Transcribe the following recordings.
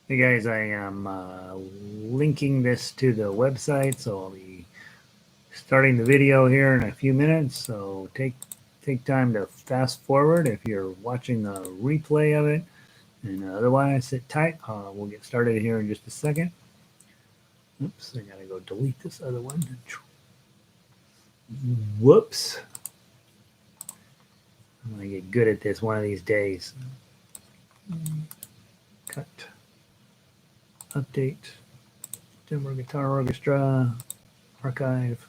Hey guys, I am linking this to the website, so I'll be starting the video here in a few minutes. So take time to fast forward if you're watching the replay of it, and otherwise sit tight. We'll get started here in just a second. Oops, I gotta go delete this other one. Whoops. I'm gonna get good at this one of these days. Cut. Update. Denver Guitar Orchestra. Archive.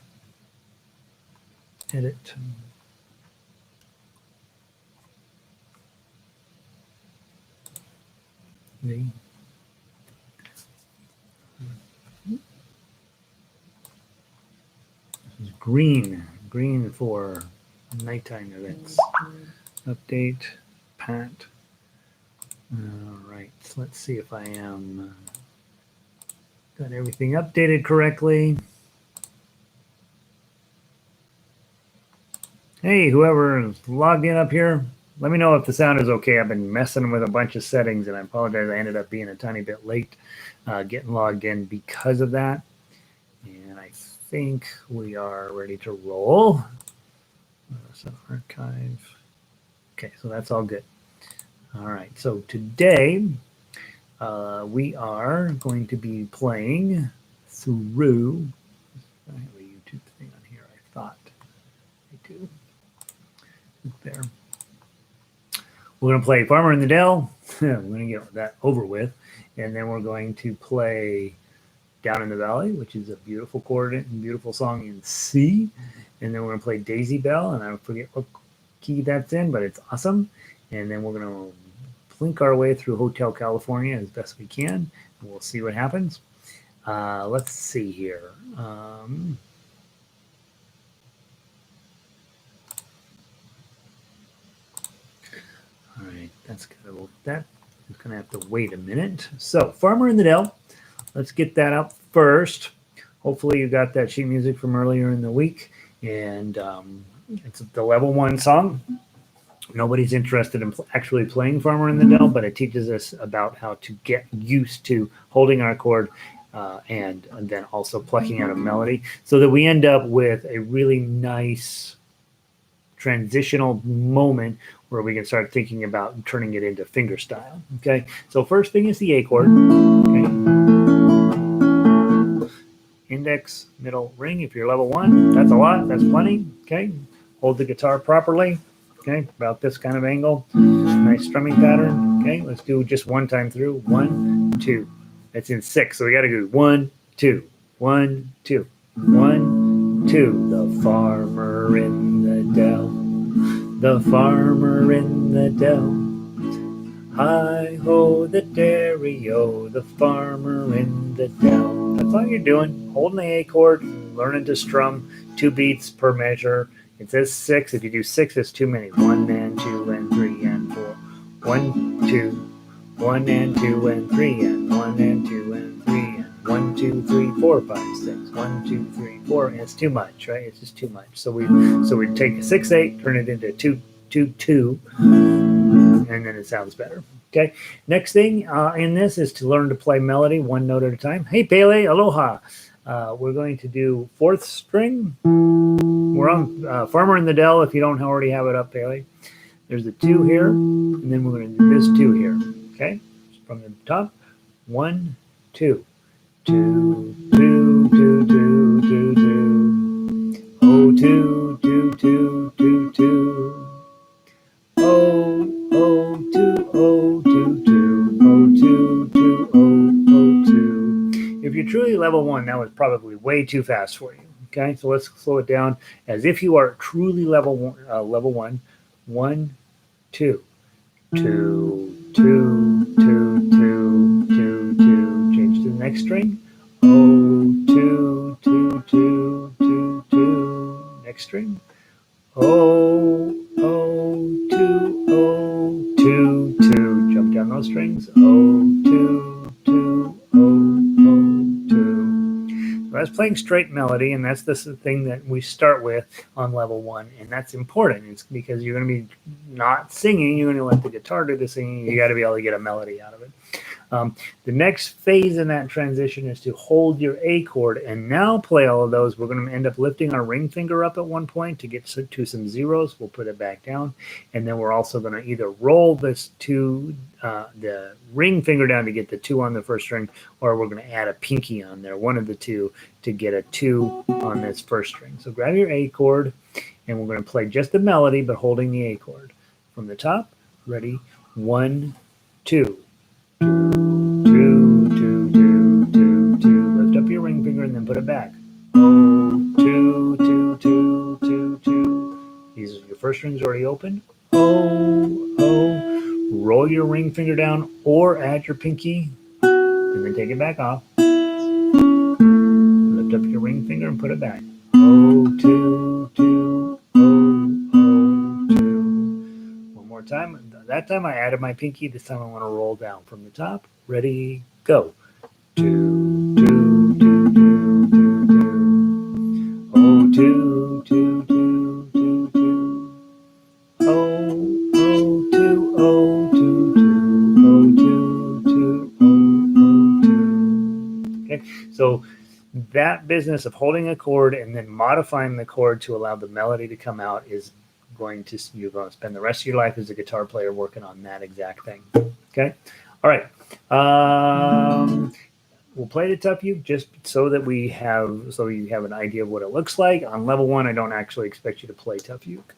Edit. Me. This is green for nighttime events. Update, Pat. All right, so let's see if I am got everything updated correctly. Hey, whoever is logged in up here, let me know if the sound is okay. I've been messing with a bunch of settings, and I apologize. I ended up being a tiny bit late getting logged in because of that. And I think we are ready to roll. So archive. Okay, so that's all good. All right, so today we are going to be playing through. I have a YouTube thing on here, I thought. I do. There. We're going to play Farmer in the Dell. We're going to get that over with. And then we're going to play Down in the Valley, which is a beautiful chord and beautiful song in C. And then we're going to play Daisy Bell, and I forget what key that's in, but it's awesome. And then we're going to blink our way through Hotel California as best we can. And we'll see what happens. Let's see here. All right, that's good. That is going to have to wait a minute. So, Farmer in the Dell. Let's get that up first. Hopefully, you got that sheet music from earlier in the week, and it's the level 1 song. Nobody's interested in actually playing Farmer in the Dell, but it teaches us about how to get used to holding our chord and then also plucking out a melody so that we end up with a really nice transitional moment where we can start thinking about turning it into finger style. Okay, so first thing is the A chord. Okay. Index, middle, ring. If you're level 1, that's a lot. That's plenty. Okay, hold the guitar properly. Okay, about this kind of angle. Nice strumming pattern. Okay, let's do just one time through. 1, 2. That's in 6, so we got to do 1, 2, 1, 2, 1, 2. The farmer in the dell. The farmer in the dell. Hi ho, the dairy-o, the farmer in the dell. That's all you're doing. Holding the A chord, learning to strum 2 beats per measure. It says 6. If you do 6, it's too many. 1 and 2 and 3 and 4. 1, 2, 1 and 2 and 3 and 1 and 2 and 3 and 1, 2, 3, 4, 5, 6. 1, 2, 3, 4. And it's too much, right? It's just too much. So we take a 6/8, turn it into 2, 2, 2, and then it sounds better. Okay. Next thing in this is to learn to play melody 1 note at a time. Hey, Pele, aloha. We're going to do 4th string. We're on Farmer in the Dell if you don't already have it up, Pele. There's the 2 here, and then we're going to do this 2 here. Okay, from the top. 1, 2. 2, 2, 2, 2, 2, 2. Oh, 2, 2, 2, 2, 2. Oh, oh, 2, oh, 2, 2. Oh, 2, 2, oh, oh, 2. If you're truly level 1, that was probably way too fast for you. Okay, so let's slow it down as if you are truly level 1. Level 1. 1, 2. 2, 2, 2, 2, 2, 2. Change to the next string. Oh, 2, 2, 2, 2, 2. Next string. Oh, oh, 2, oh, 2, 2. Jump down those strings. Oh, 2, 2, oh, oh, 2. So that's playing straight melody, and that's the thing that we start with on level 1, and that's important. It's because you're going to be not singing. You're going to let the guitar do the singing. You got to be able to get a melody out of it. The next phase in that transition is to hold your A chord and now play all of those. We're going to end up lifting our ring finger up at one point to get to some zeros. We'll put it back down. And then we're also going to either roll this to the ring finger down to get the 2 on the first string, or we're going to add a pinky on there, one of the two, to get a 2 on this first string. So grab your A chord, and we're going to play just the melody, but holding the A chord. From the top, ready, 1, 2. 2, 2, 2, 2, 2. Lift up your ring finger and then put it back. Oh, 2, 2, 2, 2, 2. These are your first strings already open. Oh, oh. Roll your ring finger down or add your pinky and then take it back off. Lift up your ring finger and put it back. Oh, 2, 2, oh, oh, 2. One more time. That time I added my pinky. This time I want to roll down from the top. Ready, go. 2, 2, 2, 2, 2, 2. Oh, 2, 2, 2, 2, 2. Oh, oh, 2, oh, 2, 2, oh, 2, 2, oh, oh, 2. Okay, so that business of holding a chord and then modifying the chord to allow the melody to come out is you're going to spend the rest of your life as a guitar player working on that exact thing. Okay, all right. We'll play the Tough Uke just so that you have an idea of what it looks like. On level 1, I don't actually expect you to play Tough Uke.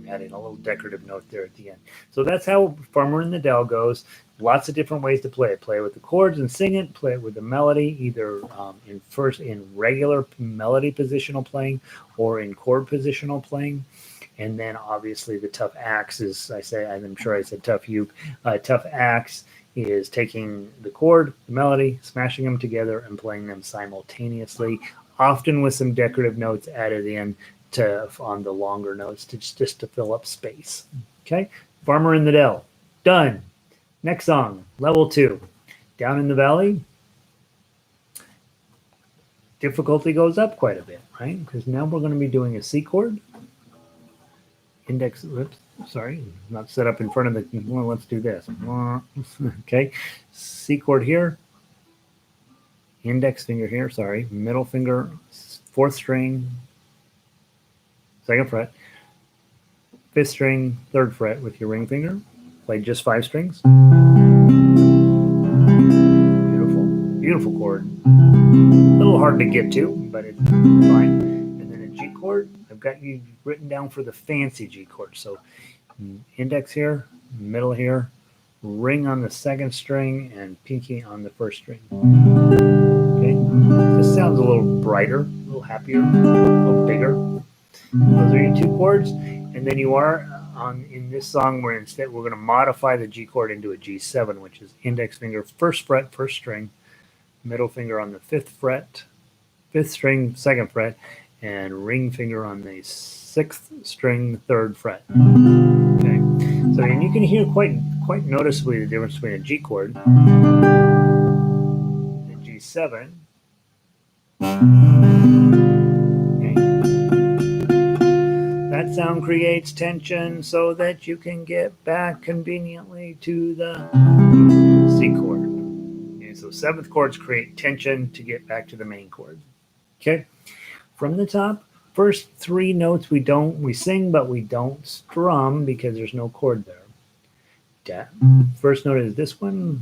Adding a little decorative note there at the end. So that's how Farmer in the Dell goes. Lots of different ways to play it. Play it with the chords and sing it. Play it with the melody, either in regular melody positional playing or in chord positional playing. And then obviously the Tough Axe is, I'm sure I said Tough Uke. Tough Axe is taking the chord, the melody, smashing them together and playing them simultaneously, often with some decorative notes added in on the longer notes just to fill up space. Okay, Farmer in the Dell, done. Next song, level 2, Down in the Valley. Difficulty goes up quite a bit, right? Because now we're going to be doing a C chord. Index, oops, sorry, not set up in front of the, well, let's do this. Okay, C chord here, index finger here, sorry, middle finger, 4th string, 2nd fret, 5th string, 3rd fret with your ring finger. Play just 5 strings. Beautiful, beautiful chord. A little hard to get to, but it's fine. And then a G chord. I've got you written down for the fancy G chord. So index here, middle here, ring on the 2nd string, and pinky on the 1st string. Okay, this sounds a little brighter, a little happier, a little bigger. Those are your 2 chords, and then you are in this song where instead we're going to modify the G chord into a G7, which is index finger 1st fret, 1st string, middle finger on the 5th fret, 5th string, 2nd fret, and ring finger on the 6th string, 3rd fret. Okay, so and you can hear quite noticeably the difference between a G chord and a G7. That sound creates tension so that you can get back conveniently to the C chord. Okay, so 7th chords create tension to get back to the main chord. Okay, from the top, first 3 notes we sing, but we don't strum because there's no chord there. First note is this one.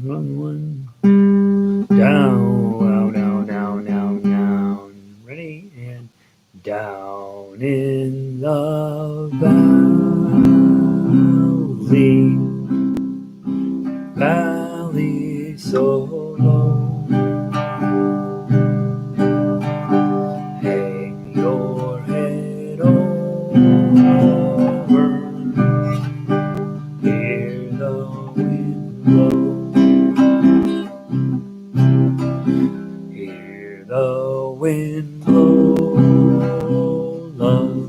Down, down, down, down, down. Ready? And down in the valley so low, hang your head over, hear the wind blow, hear the wind blow, love,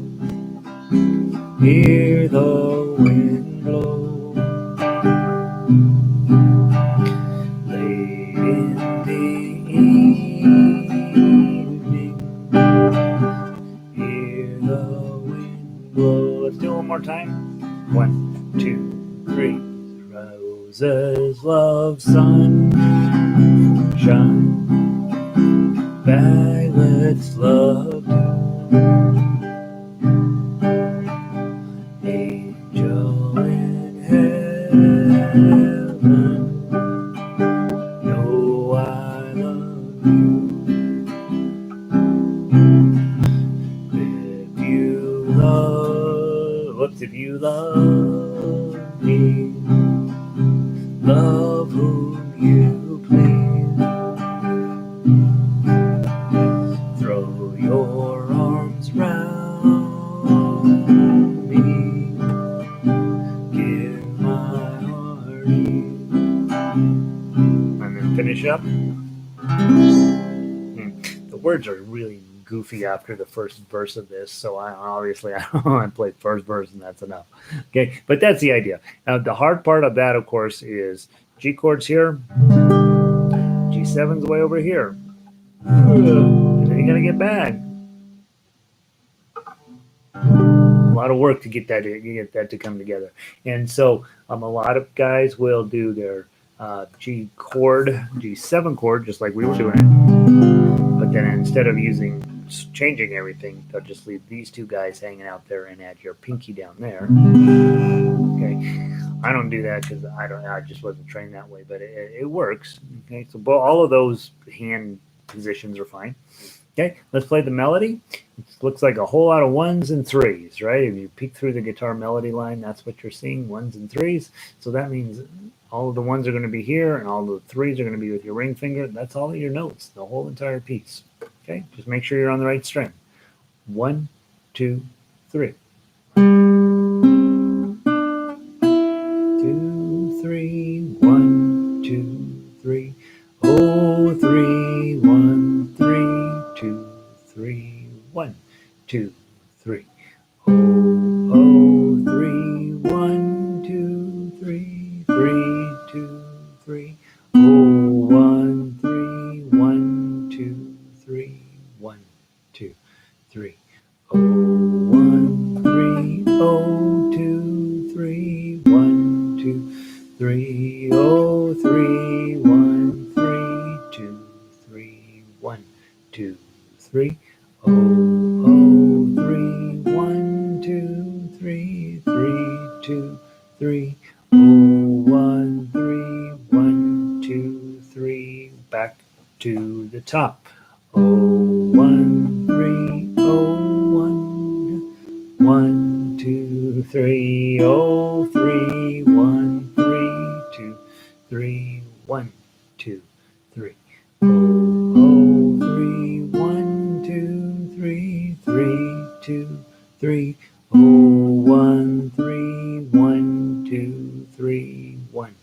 hear the wind blow. one more time. 1, 2, 3. Roses love sunshine. Violets love angel in heaven. Know I love you. If you love me, love whom you please. Throw your arms round me, give my heart ease. And then finish up. The words are really goofy after the first verse of this, so I played first verse and that's enough. Okay, but that's the idea. Now the hard part of that, of course, is G chords here, G7's way over here, and then you're gonna get bad. A lot of work to get that to come together, and so a lot of guys will do their G chord, G7 chord, just like we were doing it, but then instead of changing everything, they'll just leave these two guys hanging out there and add your pinky down there. Okay, I don't do that because I just wasn't trained that way, but it works. Okay, so all of those hand positions are fine. Okay, let's play the melody. It looks like a whole lot of 1s and 3s, right? If you peek through the guitar melody line, that's what you're seeing, 1s and 3s. So that means all of the 1s are going to be here and all the 3s are going to be with your ring finger. That's all of your notes, the whole entire piece. Okay, just make sure you're on the right string. 1, 2, 3. 2, 3, 1, 2, 3. Oh, 3, 1, 3, 2, 3, 1, 2, 3. Oh, 3, 1, 2, 3, 3, 2, 3. Oh, 1, 3, 1, 2, 3, 1, 2, 3. Oh, 1, 3, oh, 2, 3, 1, 2, 3. Oh, 3, 1, 3, 2, 3, 1, 2, 3. Oh, 3, 1, 2, 3, 3, 2, 3. Oh, 1, 3, 1, 2, 3. Back to the top. Oh, 1, 3, oh, 1, 2, 3. Oh, 3, 1, 3, 2, 3, 1, 2, 3. Oh, 3, 1, 2, 3, 3, 2, 3. Oh, 1, 3, 1, 2, 3, 1,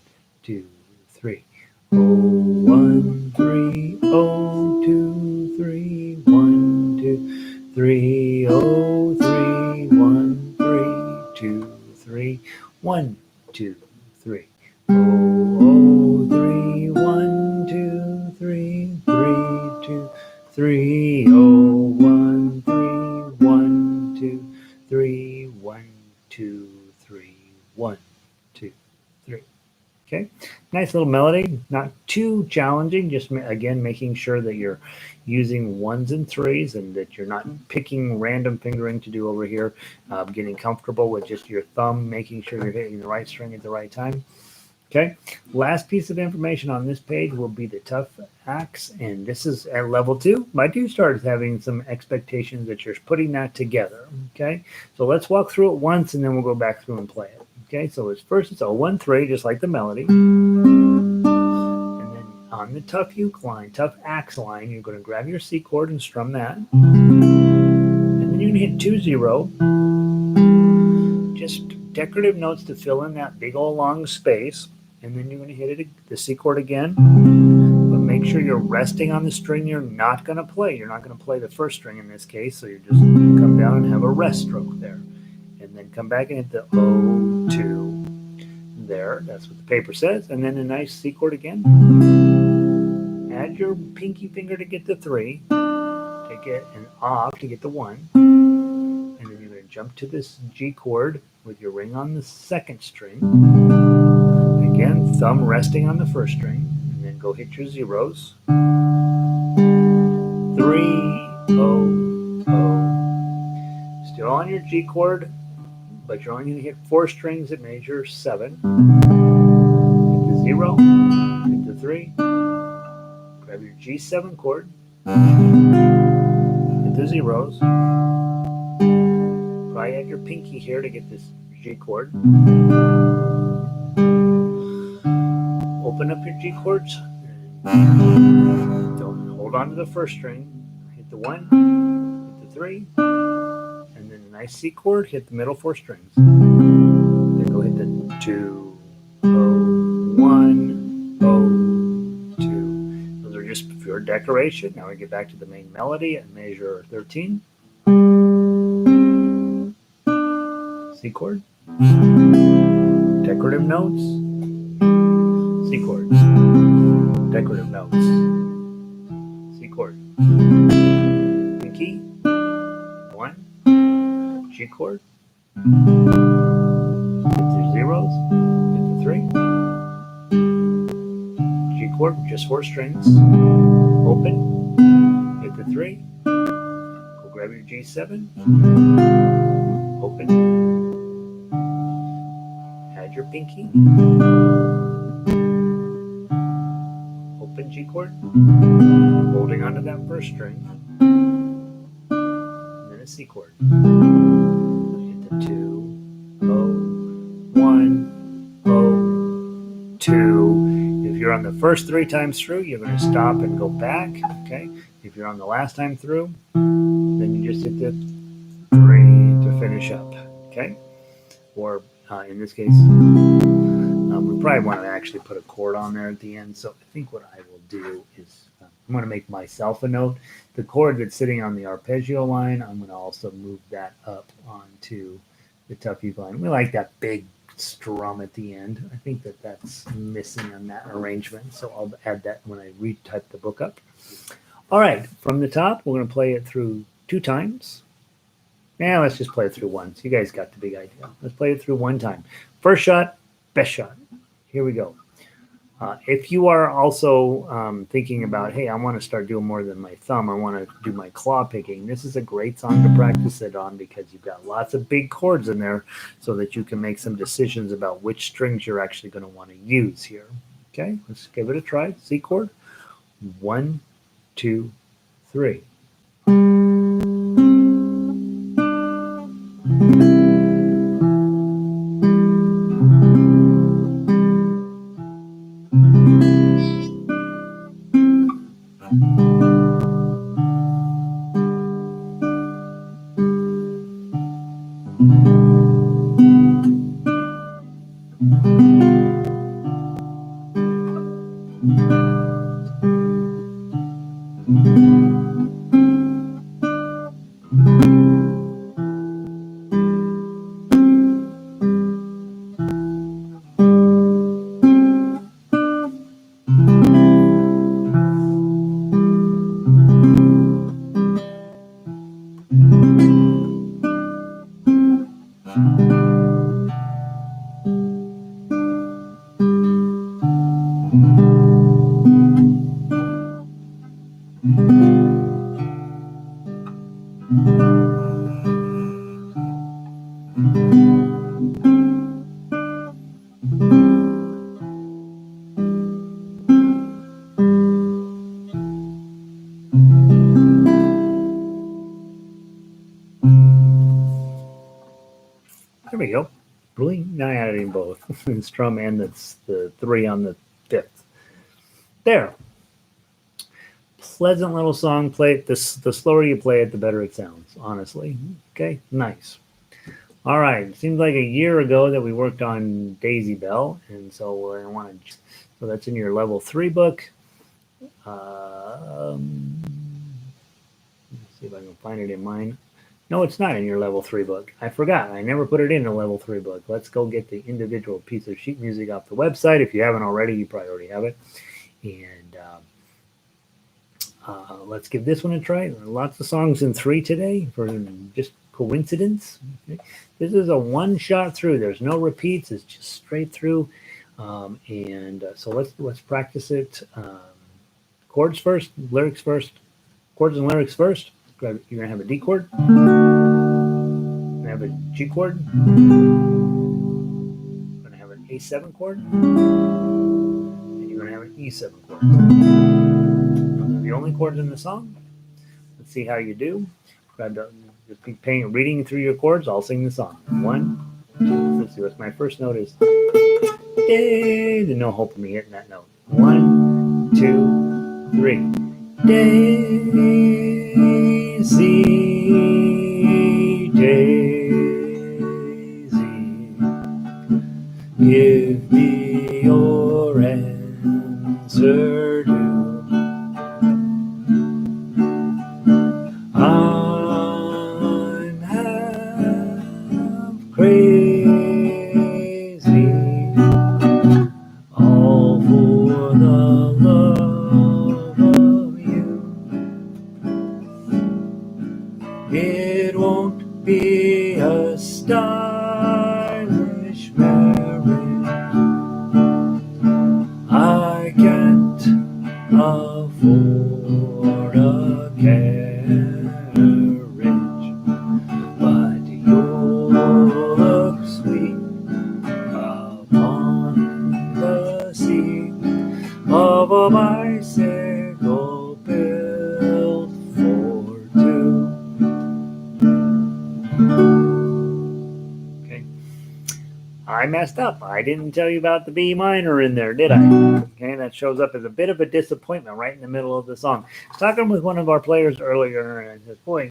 2, 3. Oh, 1, 3, oh, 2, 3, 1, 2, 3. Oh, 3, 1, 3, 2, 3, 1, 2, 3. Oh, 3, 1, 2, 3, 3, 2, 3. Oh, 1, 3, 1, 2, 3, 1, 2, 3, 1, 2, 3. Okay, nice little melody, not too challenging, just again making sure that you're using 1s and 3s and that you're not picking random fingering to do over here, getting comfortable with just your thumb, making sure you're hitting the right string at the right time. Okay, last piece of information on this page will be the tough axe, and this is at level 2. I do start having some expectations that you're putting that together. Okay, so let's walk through it once and then we'll go back through and play it. Okay, so it's a 1-3, just like the melody. And then on the tough uke line, tough axe line, you're going to grab your C chord and strum that. And then you're going to hit 2-0. Just decorative notes to fill in that big old long space. And then you're going to hit the C chord again. But make sure you're resting on the string you're not going to play. You're not going to play the first string in this case, so you just come down and have a rest stroke there. And then come back and hit the O2 there. That's what the paper says. And then a nice C chord again. Add your pinky finger to get the 3. Take it and off to get the 1. And then you're going to jump to this G chord with your ring on the second string. Again, thumb resting on the first string, and then go hit your zeros. 3, 0, 0. Still on your G chord, but you're only going to hit 4 strings at major 7. Hit the 0, hit the 3, grab your G7 chord, hit the zeros. Probably have your pinky here to get this G chord. Open up your G chords. Don't hold on to the first string. Hit the 1, hit the 3, and then a nice C chord. Hit the middle 4 strings. Then go hit the 2, 0, 1, 0, 2. Those are just pure decoration. Now we get back to the main melody at measure 13. C chord. Decorative notes. C chords. Decorative notes. C chord. Pinky. 1. G chord. Hit the zeros. Hit the 3. G chord, just 4 strings. Open. Hit the 3. Go grab your G7. Open. Add your pinky. Open G chord. Holding onto that first string. And then a C chord. Hit the 2, 0, 1, 0, 2. If you're on the first 3 times through, you're going to stop and go back. Okay. If you're on the last time through, then you just hit the 3 to finish up. Okay. Or in this case, we probably want to actually put a chord on there at the end. So I think what I will do is I'm going to make myself a note. The chord that's sitting on the arpeggio line, I'm going to also move that up onto the tough E line. We like that big strum at the end. I think that that's missing on that arrangement. So I'll add that when I retype the book up. All right, from the top, we're going to play it through 2 times. Yeah, let's just play it through once. You guys got the big idea. Let's play it through 1 time. First shot, best shot. Here we go. If you are also thinking about, hey, I want to start doing more than my thumb, I want to do my claw picking, this is a great song to practice it on because you've got lots of big chords in there so that you can make some decisions about which strings you're actually going to want to use here. Okay, let's give it a try. C chord. 1, 2, 3. There we go. Bling. Now I added in both. The strum and that's the 3 on the 5th. There. Pleasant little song. Play it. The slower you play it, the better it sounds, honestly. Okay, nice. All right. Seems like a year ago that we worked on Daisy Bell, and so I want to. So that's in your level 3 book. Let's see if I can find it in mine. No, it's not in your level 3 book. I forgot. I never put it in the level 3 book. Let's go get the individual piece of sheet music off the website. If you haven't already, you probably already have it. And let's give this one a try. Lots of songs in 3 today for just coincidence. Okay? This is a one shot through. There's no repeats. It's just straight through. So let's practice it. Chords first, lyrics first. Chords and lyrics first. You're gonna have a D chord. You're gonna have a G chord. You're gonna have an A7 chord. And you're gonna have an E7 chord. Those are the only chords in the song. Let's see how you do. Just be reading through your chords. I'll sing the song. 1, 2. Let's see what my first note is. There's no hope of me hitting that note. 1, 2, 3. Daisy, Daisy, give me your answer to. I'm half crazy, all for the love of you. It won't be a stylish marriage. I can't afford a carriage, but you'll look sweet upon the seat of a bicycle built for two. Okay. I messed up. I didn't tell you about the B minor in there, did I? Okay, that shows up as a bit of a disappointment right in the middle of the song. I was talking with one of our players earlier, and I said, boy,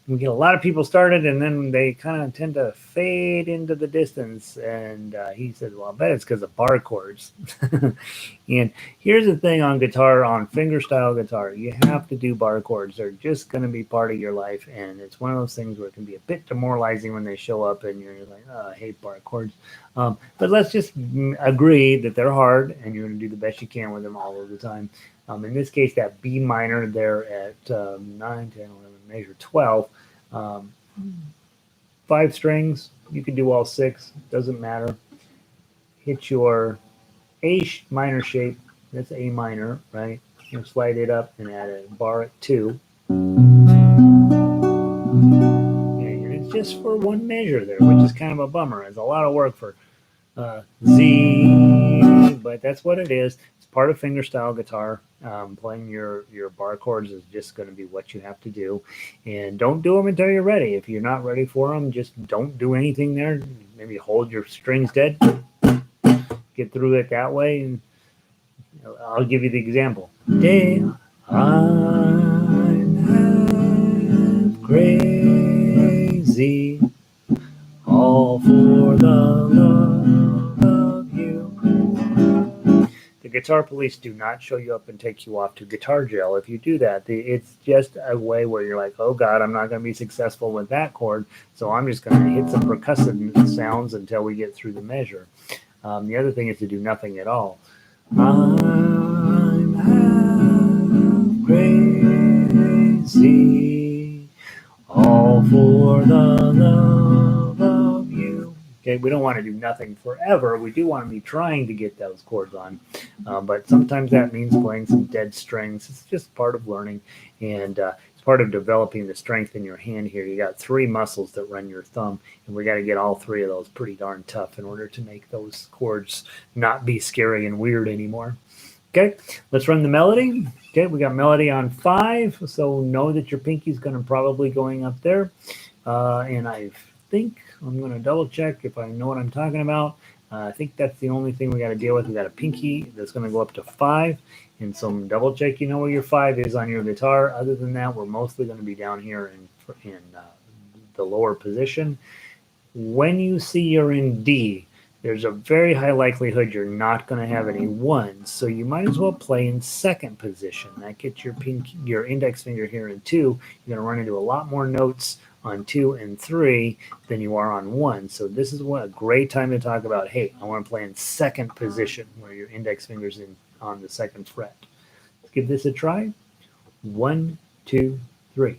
we get a lot of people started, and then they kind of tend to fade into the distance. And he said, well, I bet it's because of bar chords. And here's the thing on guitar, on fingerstyle guitar, you have to do bar chords. They're just going to be part of your life, and it's one of those things where it can be a bit demoralizing when they show up, and you're like, oh, I hate bar chords. But let's just agree that they're hard, and you're going to do the best you can with them all of the time. In this case, that B minor there at 9, 10, 11, measure 12, 5 strings. You can do all 6, doesn't matter. Hit your A minor shape, that's A minor, right? You slide it up and add a bar at 2. And it's just for one measure there, which is kind of a bummer. It's a lot of work for Z, but that's what it is. It's part of fingerstyle guitar. Playing your bar chords is just going to be what you have to do, and don't do them until you're ready. If you're not ready for them, just don't do anything there. Maybe hold your strings dead, get through it that way, and I'll give you the example. Day, I'm half crazy, all for the love of you. The guitar police do not show you up and take you off to guitar jail. If you do that, it's just a way where you're like, oh God, I'm not going to be successful with that chord, so I'm just going to hit some percussive sounds until we get through the measure. The other thing is to do nothing at all. I'm half crazy, all for the love of you. Okay, we don't want to do nothing forever. We do want to be trying to get those chords on, but sometimes that means playing some dead strings. It's just part of learning, and it's part of developing the strength in your hand here. You got 3 muscles that run your thumb, and we got to get all 3 of those pretty darn tough in order to make those chords not be scary and weird anymore. Okay, let's run the melody. Okay, we got melody on 5, so know that your pinky's going to probably going up there. And I think I'm going to double check if I know what I'm talking about. I think that's the only thing we got to deal with. We got a pinky that's going to go up to 5, and so double check you know where your 5 is on your guitar. Other than that, we're mostly going to be down here in the lower position. When you see you're in D, there's a very high likelihood you're not going to have any 1s, so you might as well play in 2nd position. That gets your index finger here in 2. You're going to run into a lot more notes on 2 and 3 than you are on 1. So this is a great time to talk about, hey, I want to play in 2nd position, where your index finger's on the 2nd fret. Let's give this a try. 1, 2, 3.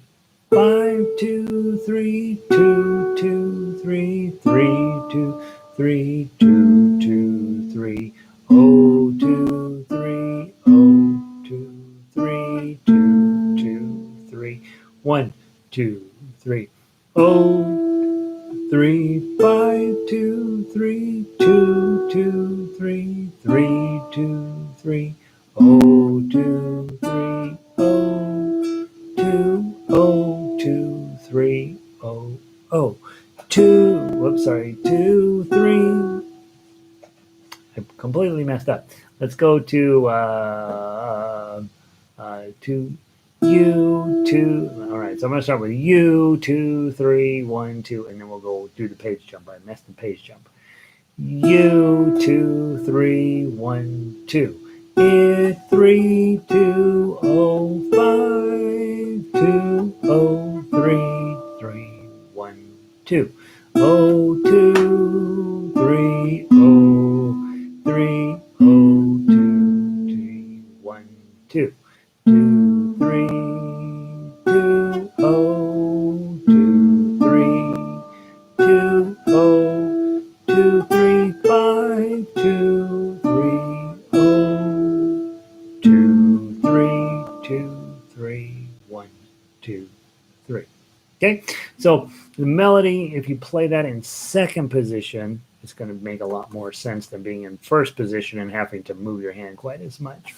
5, 2, 3, 2, 2, 3, 3, 2, 3, 2, 2, 3, O, 2, 3, O, 2, 3, 2, 2, 3, 1, 2, 3, O, 3, 5, 2, 3, 2, 2, 3, 3, 2, 3, O, 2, 3, O, 2, O, 2, 3, O, O, 2, whoops, sorry, 2, 3. I completely messed up. Let's go to U, 2. All right, so I'm going to start with U, 2, 3, 1, 2, and then we'll go do the page jump. I messed the page jump. U, 2, 3, 1, 2. It 3, 2, O, 5, 2, O, 3, 3, 1, 2. O, 2, 3, O, 3, O, 2, 3, 1, 2. 2, 3, 2, O, 2, 3, 2, O, 2, 3, 5, 2, 3, O, 2, 3, 2, 3, 1, 2, 3. Okay, so the melody, if you play that in second position, it's going to make a lot more sense than being in first position and having to move your hand quite as much.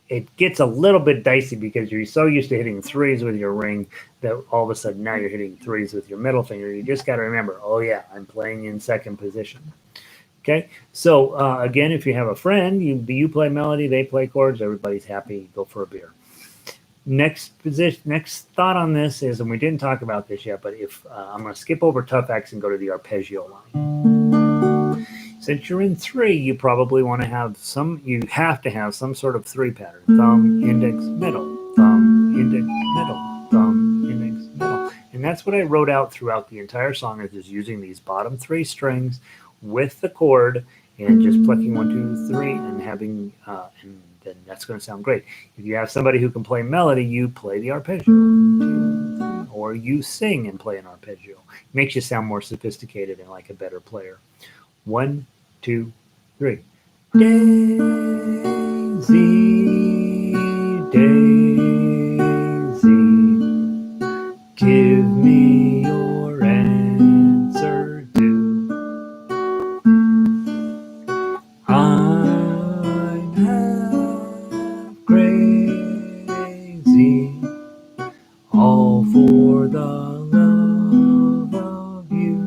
It gets a little bit dicey because you're so used to hitting threes with your ring that all of a sudden now you're hitting threes with your middle finger. You just got to remember, oh yeah, I'm playing in second position. Okay, so again, if you have a friend, you play melody, they play chords, everybody's happy, go for a beer. Next thought on this is, and we didn't talk about this yet, but if I'm going to skip over tough X and go to the arpeggio line. Since you're in three, you probably want to have you have to have some sort of three pattern. Thumb, index, middle, thumb, index, middle, thumb, index, middle. And that's what I wrote out throughout the entire song, is just using these bottom three strings with the chord and just plucking 1, 2, 3 and having, and then that's going to sound great. If you have somebody who can play melody, you play the arpeggio, 1, 2, 3, or you sing and play an arpeggio. It makes you sound more sophisticated and like a better player. 1, 2, 3. Daisy, Daisy, give me your answer due. I'm half crazy, all for the love of you.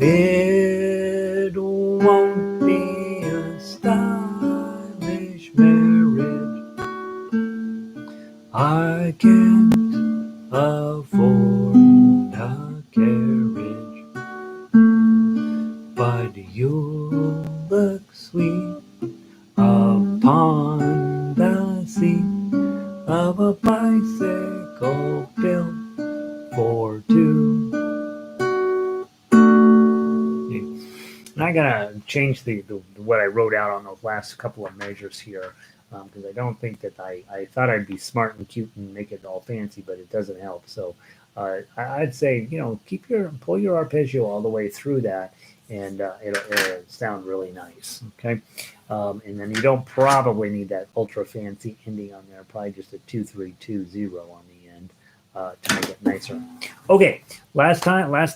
It won't be a stylish marriage. I can't afford a carriage, but you'll look sweet upon the seat of a bicycle built for two. And I gotta change the what I wrote out on those last couple of measures here, because I don't think that I thought I'd be smart and cute and make it all fancy, but it doesn't help. So I'd say, pull your arpeggio all the way through that, and it'll sound really nice. Okay, and then you don't probably need that ultra fancy ending on there. Probably just a 2, 3, 2, 0 on the end to make it nicer. Okay, last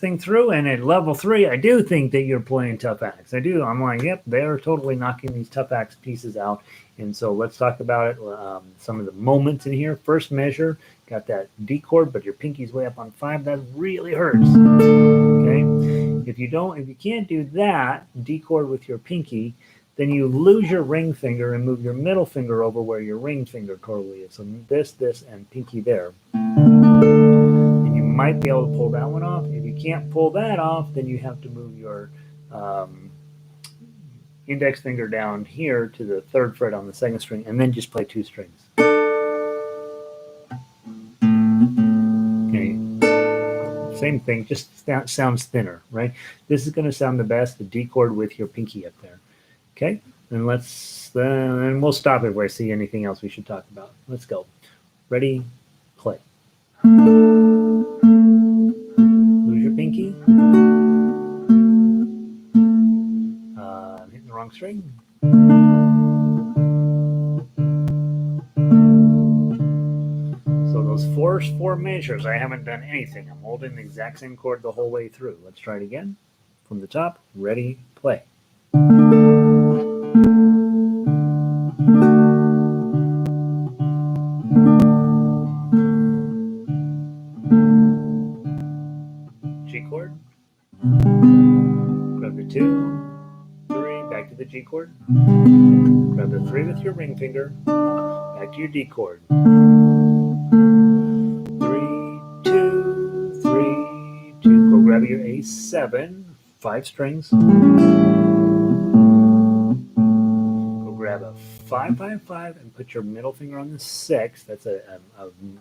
thing through, and at level 3, I do think that you're playing tough acts. I do. I'm like, yep, they're totally knocking these tough acts pieces out. And so let's talk about it. Some of the moments in here. First measure, got that D chord, but your pinky's way up on 5. That really hurts. Okay, if you can't do that D chord with your pinky, then you lose your ring finger and move your middle finger over where your ring finger totally is. So this, and pinky there. And you might be able to pull that one off. If you can't pull that off, then you have to move your index finger down here to the 3rd fret on the 2nd string, and then just play 2 strings. Okay. Same thing, just sounds thinner, right? This is going to sound the best, the D chord with your pinky up there. Okay, And and we'll stop if I see anything else we should talk about. Let's go. Ready, play. Lose your pinky. I'm hitting the wrong string. So those four measures, I haven't done anything. I'm holding the exact same chord the whole way through. Let's try it again. From the top, ready, play. G chord. Grab the 2, 3, back to the G chord. Grab the 3 with your ring finger. Back to your D chord. 3, 2, 3, 2. Go grab your A7, 5 strings. Go grab a 5, 5, 5, and put your middle finger on the 6. That's a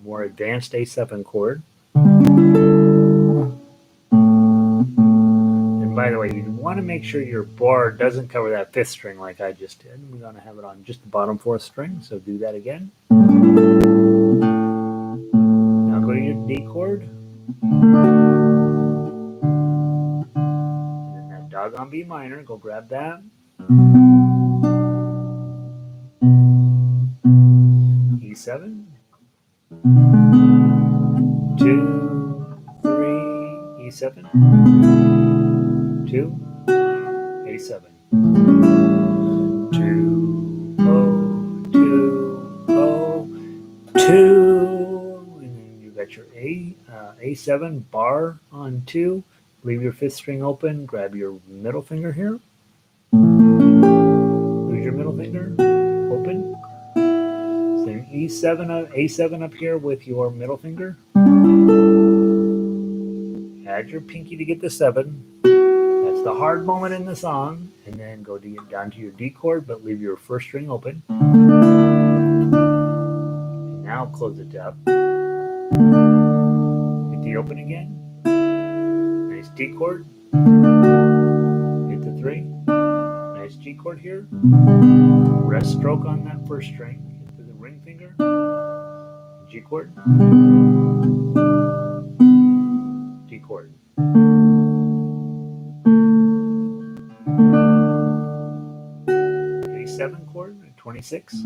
more advanced A7 chord. And by the way, you want to make sure your bar doesn't cover that 5th string like I just did. We're going to have it on just the bottom 4th string, so do that again. Now go to your D chord. And then that doggone B minor, go grab that. E7. 2, 3, E7. 2, A7. 2, 0, 2, 0, 2. And then you got your A7 bar on 2. Leave your 5th string open. Grab your middle finger here. Lose your middle finger. Open. Same A7 up here with your middle finger. Add your pinky to get the 7. That's the hard moment in the song. And then go down to your D chord, but leave your 1st string open. And now close it up. Hit the open again. Nice D chord. Hit the 3. Nice G chord here. Rest stroke on that 1st string. Hit the ring finger. G chord. D chord. A7 chord at 26. You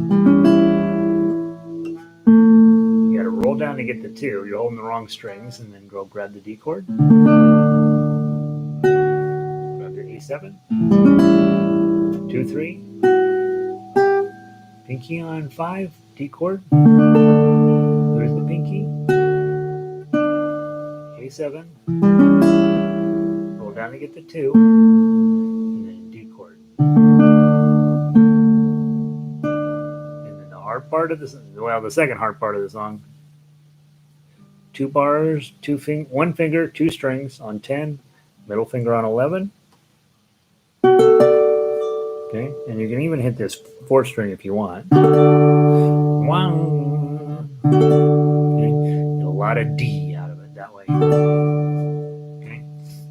got to roll down to get the 2. You're holding the wrong strings, and then go grab the D chord. Grab your A7. 2, 3. Pinky on 5. D chord. There's the pinky. A7. Roll down to get the 2. And then D chord. Part of the second hard part of the song. 2 bars, 1 finger, 2 strings on 10, middle finger on 11. Okay, and you can even hit this 4th string if you want. 1. Okay. Get a lot of D out of it that way. Okay,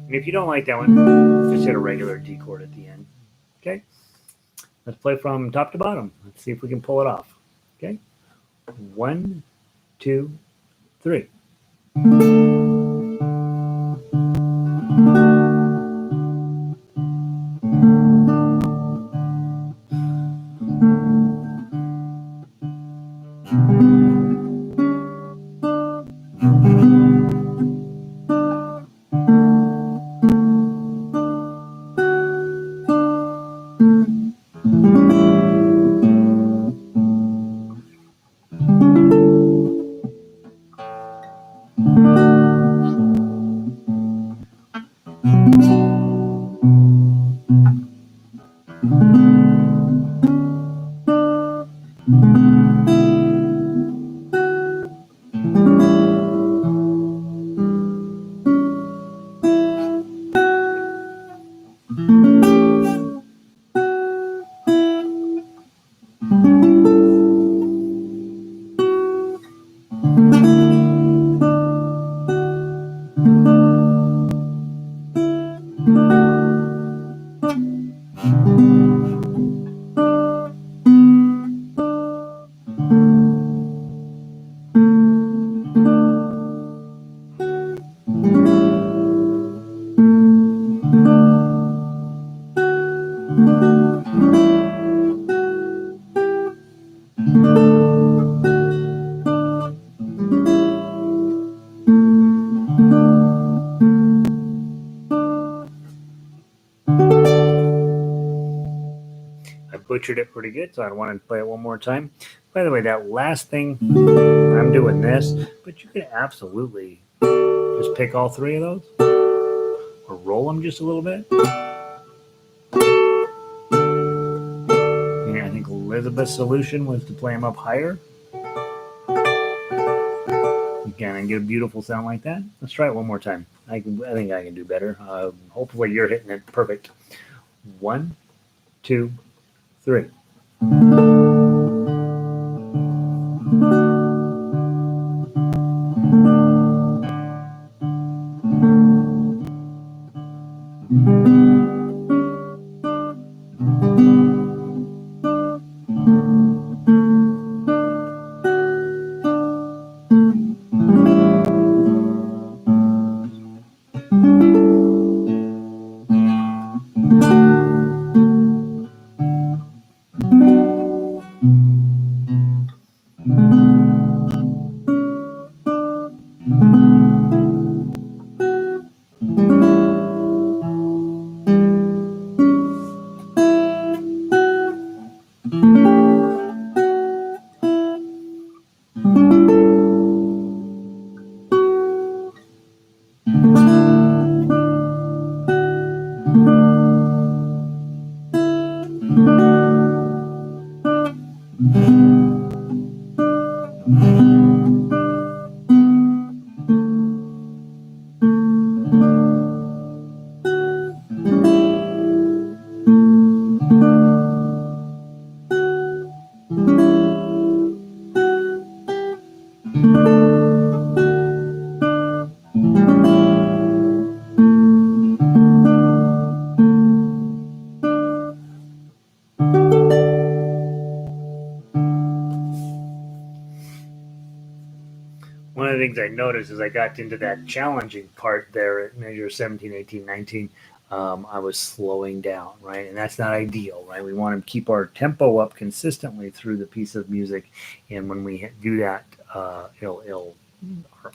and if you don't like that one, just hit a regular D chord at the end. Okay, let's play from top to bottom. Let's see if we can pull it off. Okay, 1, 2, 3. I butchered it pretty good, so I wanted to play it one more time. By the way, that last thing, I'm doing this, but you could absolutely just pick all three of those or roll them just a little bit. Yeah, I think Elizabeth's solution was to play them up higher. Again, and get a beautiful sound like that. Let's try it one more time. I think I can do better. Hopefully, you're hitting it perfect. 1, 2, 3. One of the things I noticed as I got into that challenging part there at measure 17, 18, 19, I was slowing down, right? And that's not ideal, right? We want to keep our tempo up consistently through the piece of music. And when we do that, our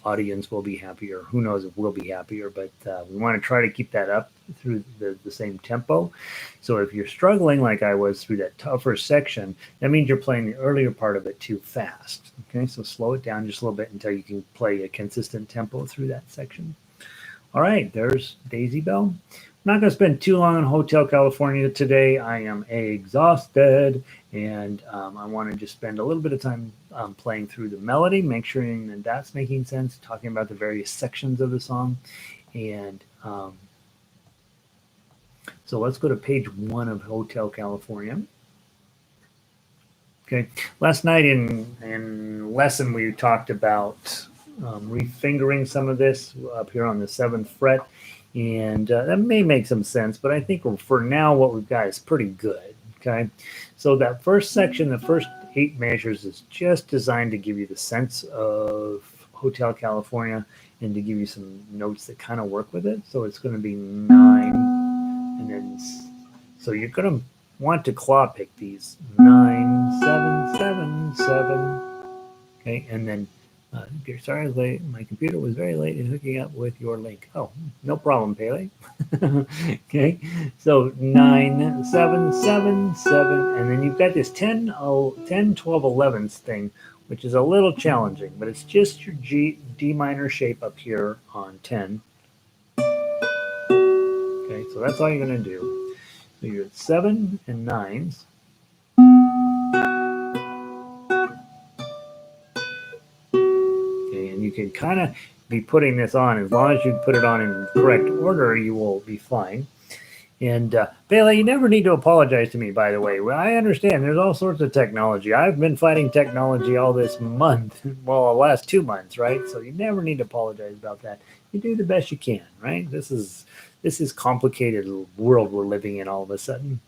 audience will be happier. Who knows if we'll be happier, but we want to try to keep that up through the same tempo. So if you're struggling like I was through that tougher section, that means you're playing the earlier part of it too fast. Okay, so slow it down just a little bit until you can play a consistent tempo through that section. All right, there's Daisy Bell. I'm not going to spend too long on Hotel California today. I am exhausted, and I want to just spend a little bit of time playing through the melody, make sure that that's making sense, talking about the various sections of the song. And so let's go to page 1 of Hotel California. Okay, last night in lesson we talked about refingering some of this up here on the 7th fret, and that may make some sense, but I think for now what we've got is pretty good. Okay, so that first section, the first 8 measures, is just designed to give you the sense of Hotel California and to give you some notes that kind of work with it. So it's going to be 9, and then so you're going to want to claw pick these 9, 7, 7, 7. Okay, and then sorry I was late. My computer was very late in hooking up with your link. Oh, no problem, Pele. Okay, so 9, 7, 7, 7, and then you've got this 10, 12, 11s thing, which is a little challenging, but it's just your D minor shape up here on 10. Okay, so that's all you're going to do. So you're at 7 and 9s. Okay, and you can kind of be putting this on. As long as you put it on in correct order, you will be fine. And Bailey, you never need to apologize to me, by the way. Well, I understand there's all sorts of technology. I've been fighting technology all this month, well, the last 2 months, right? So you never need to apologize about that. You do the best you can, right? This is complicated world we're living in all of a sudden.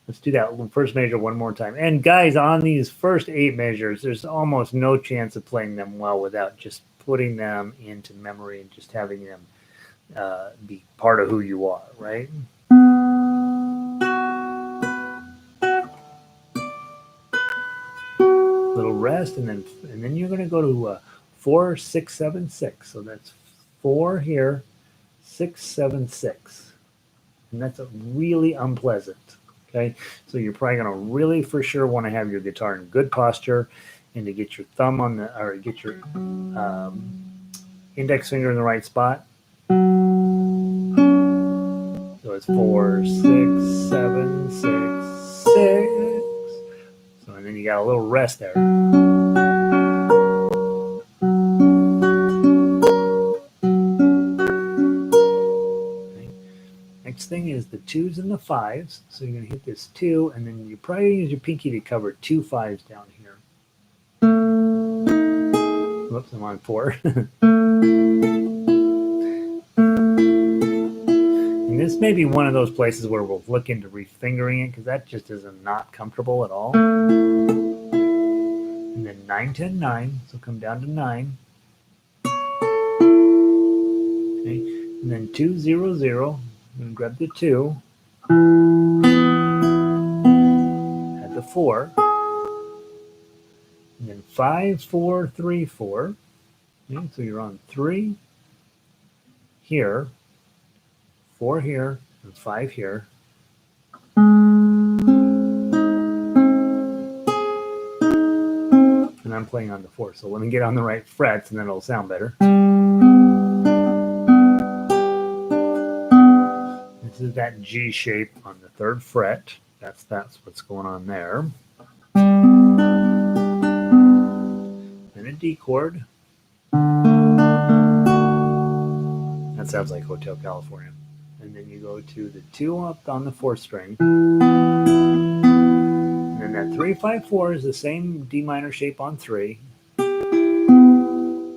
Let's do that first measure one more time. And guys, on these first 8 measures, there's almost no chance of playing them well without just putting them into memory and just having them be part of who you are, right? little rest, and then you're going to go to 4, 6, 7, 6. So that's 4 here, 6, 7, 6, and that's really unpleasant. Okay, so you're probably going to really for sure want to have your guitar in good posture, and to get your thumb on the or get your index finger in the right spot. So it's 4, 6, 7, 6, 6. So and then you got a little rest there. Okay. Next thing is the 2s and the 5s. So you're going to hit this 2, and then you probably use your pinky to cover 2 5s down here. Whoops, I'm on 4. And this may be one of those places where we'll look into refingering it, because that just is not comfortable at all. And then 9, 10, 9. So come down to 9. Okay. And then 2, 0, 0. I'm going to grab the 2. Add the 4. And then 5, 4, 3, 4. Okay, so you're on 3 here, 4 here, and 5 here. And I'm playing on the 4, so let me get on the right frets, and then it'll sound better. This is that G shape on the 3rd fret. That's what's going on there. Then a D chord. That sounds like Hotel California. And then you go to the 2 up on the 4th string. And then that 3, 5, 4 is the same D minor shape on 3. And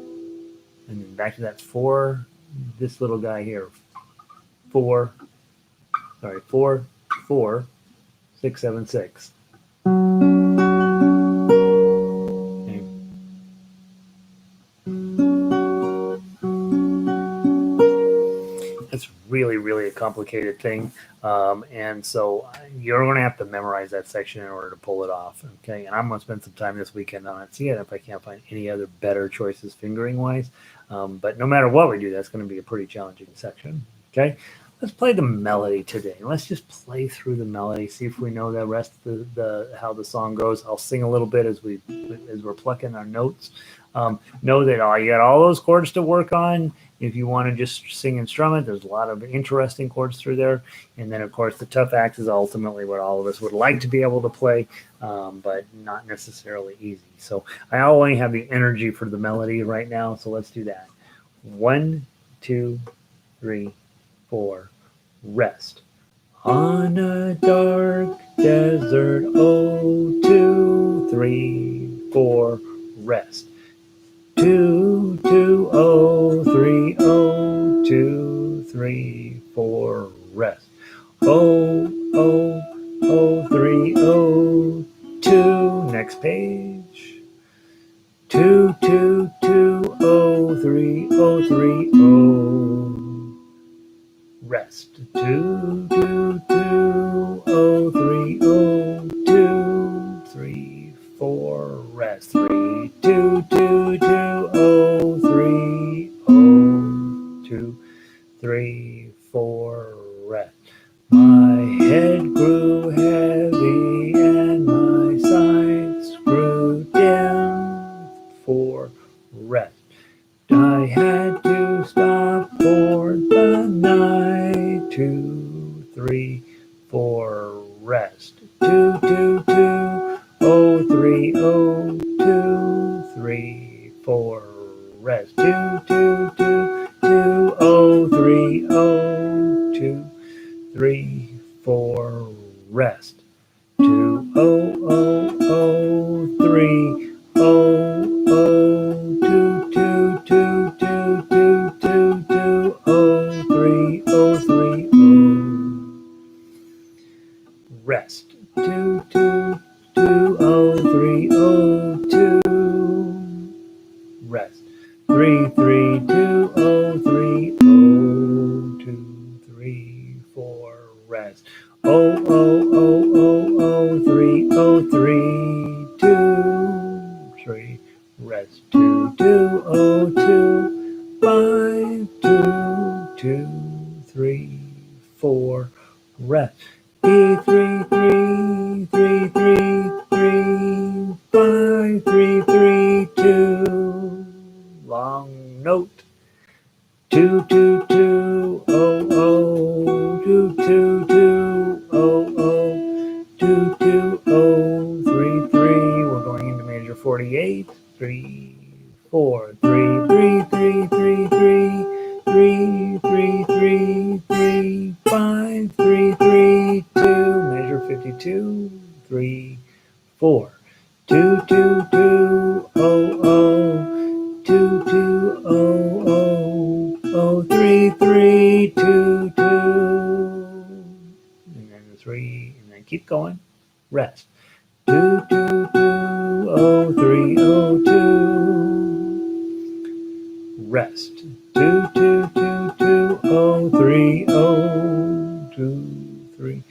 then back to that 4, this little guy here. 4, 4, 4, 6, 7, 6. Okay. It's really, really a complicated thing. And so you're going to have to memorize that section in order to pull it off. Okay. And I'm going to spend some time this weekend on it, see if I can't find any other better choices fingering wise. But no matter what we do, that's going to be a pretty challenging section. Okay. Let's play the melody today. Let's just play through the melody, see if we know the rest of the how the song goes. I'll sing a little bit as we're plucking our notes. Know that you got all those chords to work on. If you want to just sing and strum it, there's a lot of interesting chords through there. And then, of course, the tough acts is ultimately what all of us would like to be able to play, but not necessarily easy. So I only have the energy for the melody right now, so let's do that. 1, 2, 3, 4, rest. On a dark desert, 2, 3, 4, rest. 2, 2, 0, 3, 0, 2, 3, 4, rest. 0, 0, 0, 3, 0, 2, next page. 2, 2, 2, 0, 3, 0, 3, 0. Rest. 2, 2, 2, 0, 3, 0, 2, 3, 4, rest. 3, 2, 2, 2, 0, 3, 0, 2, 3, 4, rest. My head grew heavy and my sides grew dim. 4, rest. I had to stop for the night. 2, 3, 4, rest. 2, 2, 2, 0, 3, 0, 2, 3, 4, rest. 2, 2, 2, 2, 0, 3, 0, 2, 3, 4, rest. 2, 0, 0, 0, 3, 0, 0, 2, 2, 2, 2, 2, 2, 2, 0, 3, 0, 3, 0. Rest. 2, 2, 2, 0, 3, 0, 2. Rest. 3, 3, 2, 0, 3, 0, 2, 3, 4. Rest. 0, 0, 0, 0, 0, 3, 0, 3, 2. 5, 3, 3, 2. Long note. 2, 2, 2, 0, 0. 2, 2, 2, 0, 0. 2, 2, 0, 3, 3. We're going into major 48. 3, 4, 3, 3, 3, 3, 3. 3, 3, 3, 3, 5, 3, 3, 2, measure 52, 3, 4, 2, 2, 2, 0, 0, 2, 2, 0, 0, 0, 3, 3, 2, 2, and then 3, and then keep going, rest, 2, 2, 2, 0, 3, 0, 2, rest, 2, 2, 2, 2, 0, 3, 0, 2, 3,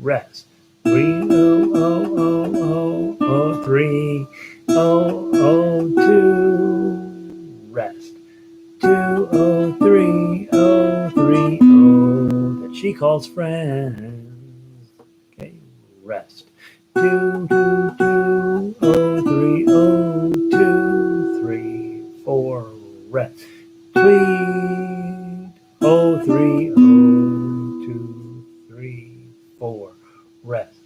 rest. 3, 0, 0, 0, 0, 0, 3, 0, 0, 2, rest. 2, 0, 3, 0, 3, 0, that she calls friends. Okay, rest. 2, 2, 2, 0, 3, 0, 2, 3, 4, rest. Tweet, 0, 3, 0, 2, 3, 4, rest.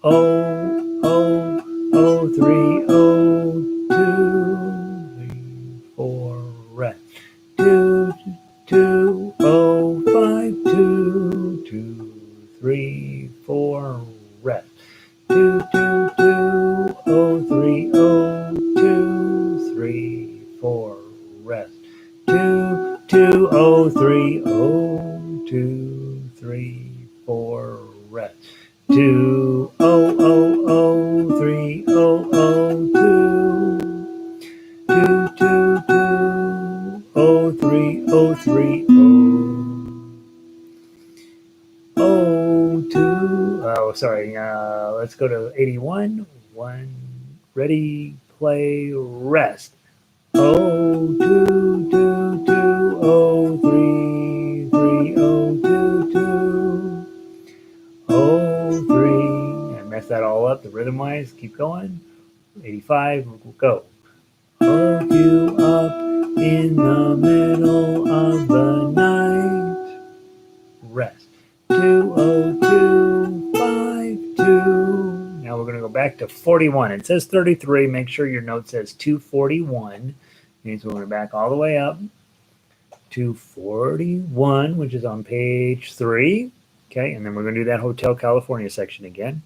0, 0, 0, 3, 0, 2, 3, 4, rest. 2, 2, 0, 5, 2, 2, 3, 4, rest. 2, 2, 2, 0, 3, 0, 2, 3, 4, rest. 2, 2, 0, 3, 0, 2, 3, 4, rest. 2, 0, 0, 0, 3, 0, 0, 2, 2, 2, 2, 0, 3, 0, 3, 0, 2. Oh, sorry. Let's go to 81. 1, ready, play, rest. 0, 2, 2, 2, 0, 3, 3, 0, 2, 2, 0, 3. I messed that all up, the rhythm wise. Keep going. 85, go. Hook you up in the middle of the night. Rest. 202, 52. Now we're going to go back to 41. It says 33. Make sure your note says 241. Means we're going back all the way up to 41, which is on page 3. Okay, and then we're going to do that Hotel California section again.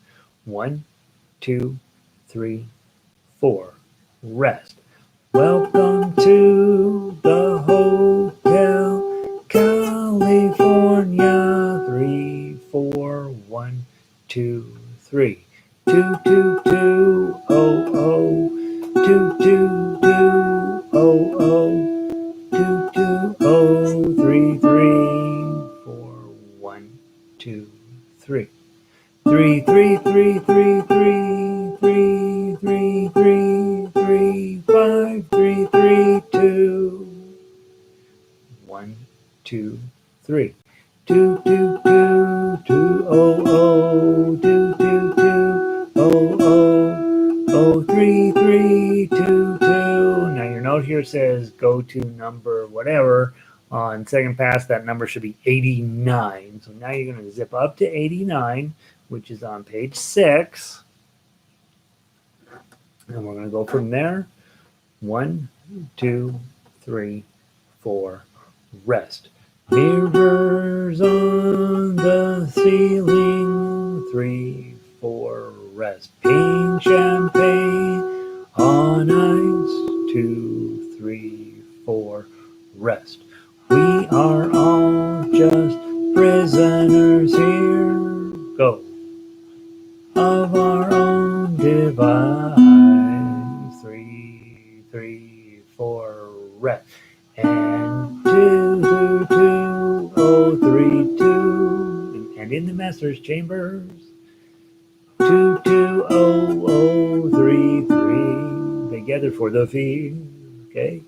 1, 2, 3, 4. Rest. Welcome to the Hotel California. 3, 4, 1, 2, 3. 2, 2, 2, 0, 0. 2, 2, 2, 0, 0. 2, 2, 0, 3, 3, 4, 1, 2, 3. 3, 3, 3, 3, 3, 3, 3, 3, 3, 5, 3, 3, 2, 1, 2, 3. 2, 2, 2, 2, 0, 0, 2, 2, 2, 0, 0, 0, 3, 3, 2, 2. Now your note here says go to number whatever. On second pass, that number should be 89. So now you're going to zip up to 89, which is on page 6. And we're going to go from there. 1, 2, 3, 4, rest. Mirrors on the ceiling. 3, 4, rest. Pink champagne on ice. 2, 3, 4, rest. We are all just prisoners here. Go. Of our own device. 3, 3, 4, rest. And 2, 2, 2, 0, 3, 2. And in the master's chambers. 2, 2, 0, 0, 3, 3. Together for the feast. Okay.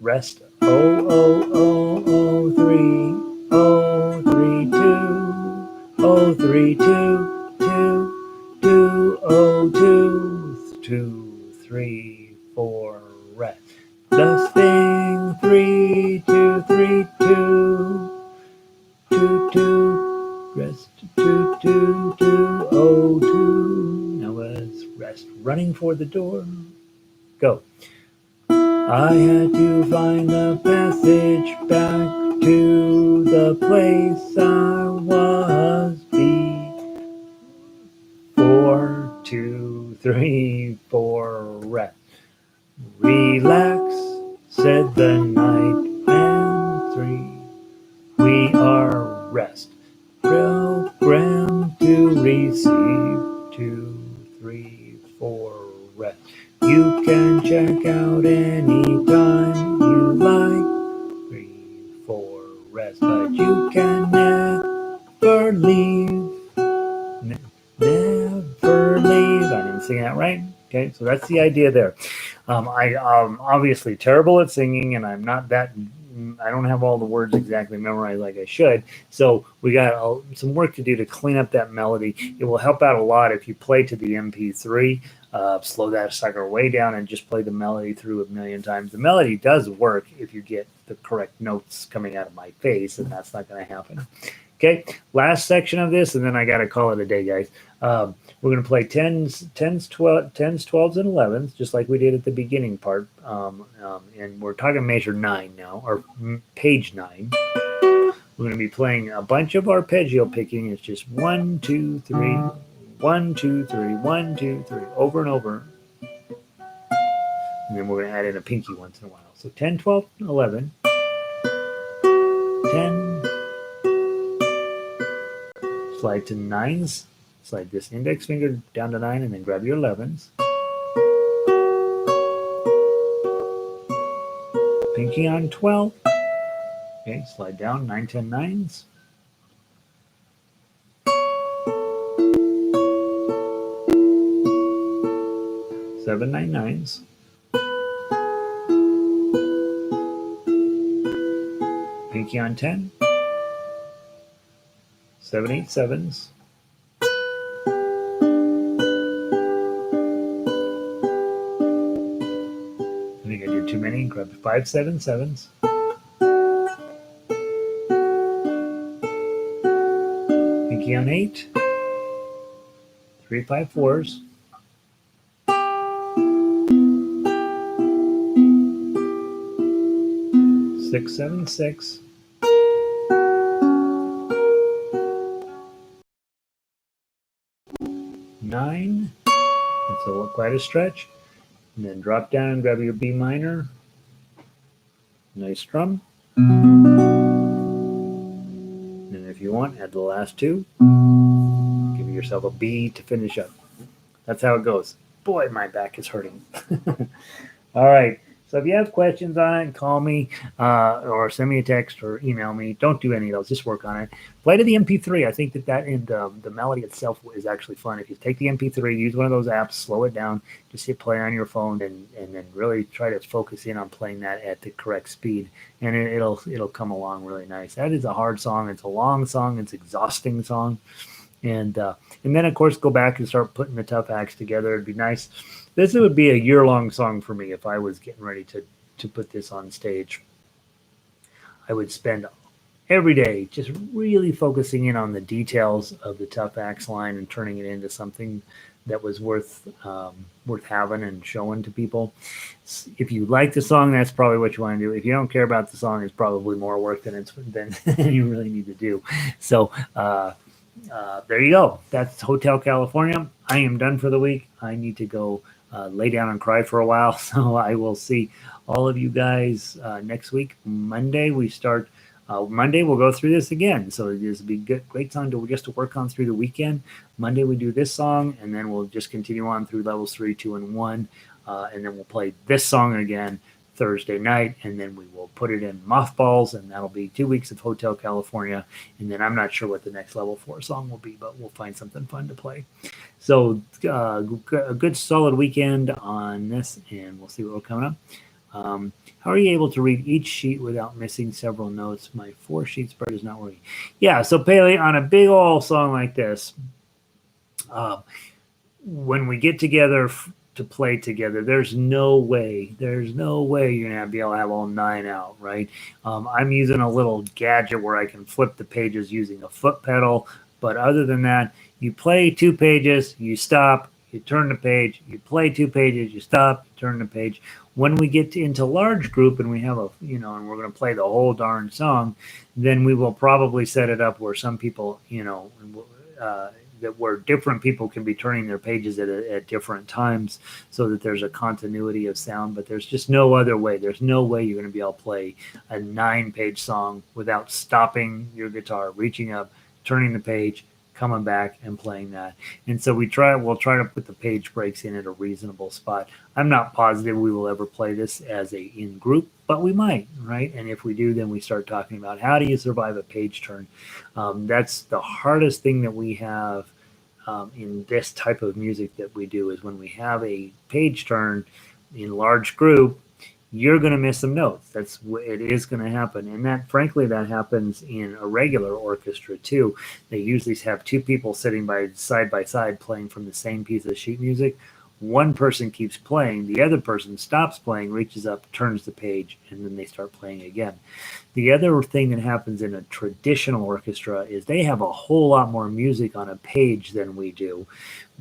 Rest. 0, 0, 0, 0, 3, 0, 3, 2, 0, 3, 2, 2, 2, 0, 2, 2, 3, 4, rest. The sting 3, 2, 3, 2, 2, 2, rest 2, 2, 2, oh 2. Now let's rest. Running for the door. Go. I had to find the passage back to the place I was. 4, 2, 3, 4, rest. Relax, said the night, and 3, we are rest. Program to receive 2, 3, 4, rest. You can check out anytime you like. 3, 4, rest, but you can never leave. Never leave. I didn't sing that right. Okay, so that's the idea there. I'm obviously terrible at singing, and I'm not that. I don't have all the words exactly memorized like I should. So we got some work to do to clean up that melody. It will help out a lot if you play to the MP3. Slow that sucker way down and just play the melody through a million times. The melody does work if you get the correct notes coming out of my face, and that's not going to happen. Okay, last section of this, and then I got to call it a day, guys. We're going to play 10s, 12s, and 11s, just like we did at the beginning part. And we're talking measure 9 now, or page 9. We're going to be playing a bunch of arpeggio picking. It's just 1, 2, 3, 1, 2, 3, 1, 2, 3, over and over. And then we're going to add in a pinky once in a while. So 10, 12, 11, 10. Slide to 9s. Slide this index finger down to 9 and then grab your 11s. Pinky on 12. Okay, slide down 9, 10, 9s. Seven, 9, 9s. Pinky on 10. 7, 8, 7s. I think I did too many. Grab 5, 7, 7s. Pinky on 8. 3, 5, 4s. 6, 7, 6. 9. It's quite a stretch. And then drop down and grab your B minor. Nice strum. And if you want, add the last 2. Give yourself a B to finish up. That's how it goes. Boy, my back is hurting. All right. So if you have questions on it, call me or send me a text or email me. Don't do any of those. Just work on it. Play to the MP3. I think that and the melody itself is actually fun. If you take the MP3, use one of those apps, slow it down, just hit play on your phone, and then really try to focus in on playing that at the correct speed, and it'll come along really nice. That is a hard song. It's a long song. It's an exhausting song. And then, of course, go back and start putting the tough acts together. It'd be nice. This would be a year-long song for me if I was getting ready to put this on stage. I would spend every day just really focusing in on the details of the tough acts line and turning it into something that was worth having and showing to people. If you like the song, that's probably what you want to do. If you don't care about the song, it's probably more work than you really need to do. So there you go. That's Hotel California. I am done for the week. I need to go lay down and cry for a while. So I will see all of you guys next week. Monday we start. Monday we'll go through this again. So this will be great song to work on through the weekend. Monday we do this song, and then we'll just continue on through levels 3, 2, and 1, and then we'll play this song again Thursday night, and then we will put it in Mothballs, and that'll be 2 weeks of Hotel California. And then I'm not sure what the next level 4 song will be, but we'll find something fun to play. So a good solid weekend on this, and we'll see what we're coming up. How are you able to read each sheet without missing several notes? My 4-sheet spread is not working. Yeah, so Paley, on a big old song like this, when we get together to play together. There's no way you're gonna be able to have all 9 out, right? I'm using a little gadget where I can flip the pages using a foot pedal, but other than that, you play 2 pages, you stop, you turn the page, you play 2 pages, you stop, you turn the page. When we get into large group and we have and we're going to play the whole darn song, then we will probably set it up where some people, that where different people can be turning their pages at different times so that there's a continuity of sound. But there's just no other way. There's no way you're going to be able to play a 9-page song without stopping your guitar, reaching up, turning the page, coming back and playing that. And so we'll try to put the page breaks in at a reasonable spot. I'm not positive we will ever play this as a in group, but we might, right? And if we do, then we start talking about how do you survive a page turn. That's the hardest thing that we have in this type of music that we do, is when we have a page turn in large group, you're going to miss some notes. It is going to happen. And that, frankly, that happens in a regular orchestra too. They usually have 2 people sitting side by side playing from the same piece of sheet music. One person keeps playing, the other person stops playing, reaches up, turns the page, and then they start playing again. The other thing that happens in a traditional orchestra is they have a whole lot more music on a page than we do,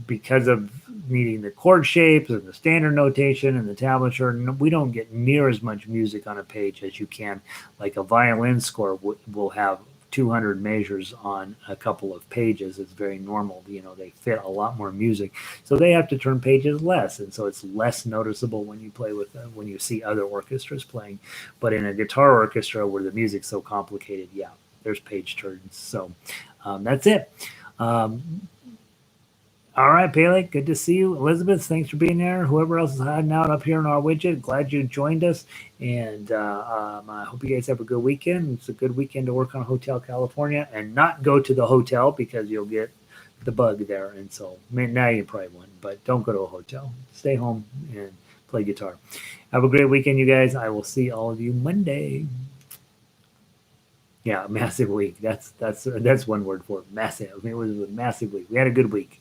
because of needing the chord shapes and the standard notation and the tablature. We don't get near as much music on a page as you can. Like a violin score will have 200 measures on a couple of pages. It's very normal. They fit a lot more music, so they have to turn pages less, and so it's less noticeable when you play with them, when you see other orchestras playing. But in a guitar orchestra where the music's so complicated, yeah, there's page turns. So that's it. All right, Paley, good to see you. Elizabeth, thanks for being there. Whoever else is hiding out up here in our widget, glad you joined us. And I hope you guys have a good weekend. It's a good weekend to work on Hotel California and not go to the hotel because you'll get the bug there. And so now you probably won't, but don't go to a hotel. Stay home and play guitar. Have a great weekend, you guys. I will see all of you Monday. Yeah, massive week. That's one word for it. Massive. It was a massive week. We had a good week.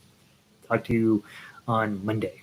Talk to you on Monday.